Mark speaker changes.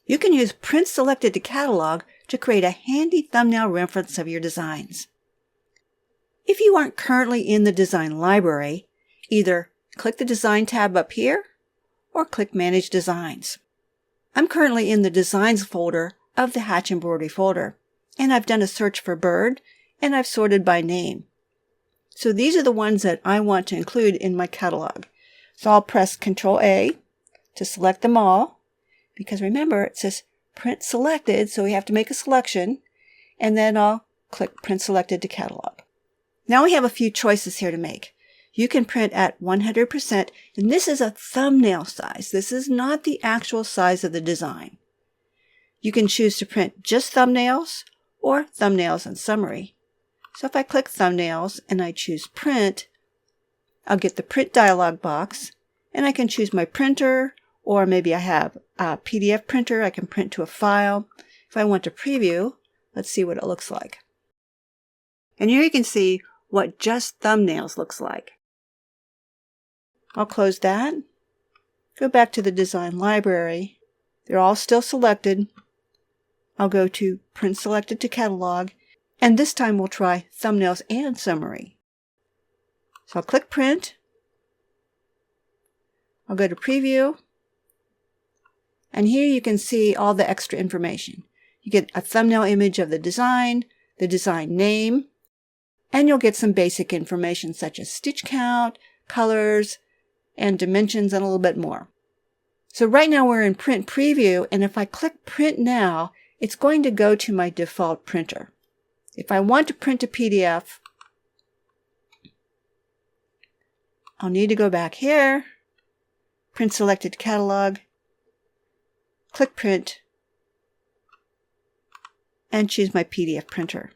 Speaker 1: You can use Print Selected to Catalog to create a handy thumbnail reference of your designs. If you aren't currently in the design library, either click the Design tab up here or click Manage Designs. I'm currently in the Designs folder of the Hatch Embroidery folder, and I've done a search for bird, and I've sorted by name. So these are the ones that I want to include in my catalog. So I'll press Ctrl-A to select them all, because remember it says Print Selected, so we have to make a selection, and then I'll click Print Selected to Catalog. Now we have a few choices here to make. You can print at 100%, and this is a thumbnail size. This is not the actual size of the design. You can choose to print just thumbnails or thumbnails and summary. So if I click thumbnails and I choose print, I'll get the print dialog box, and I can choose my printer, or maybe I have a PDF printer. I can print to a file. If I want to preview, let's see what it looks like. And here you can see what just thumbnails looks like. I'll close that, go back to the design library. They're all still selected. I'll go to Print Selected to Catalog, and this time we'll try thumbnails and summary. So I'll click Print. I'll go to Preview, and here you can see all the extra information. You get a thumbnail image of the design name, and you'll get some basic information such as stitch count, colors, and dimensions, and a little bit more. So right now we're in Print Preview, and if I click Print Now, it's going to go to my default printer. If I want to print a PDF, I'll need to go back here, Print Selected Catalog, click Print, and choose my PDF printer.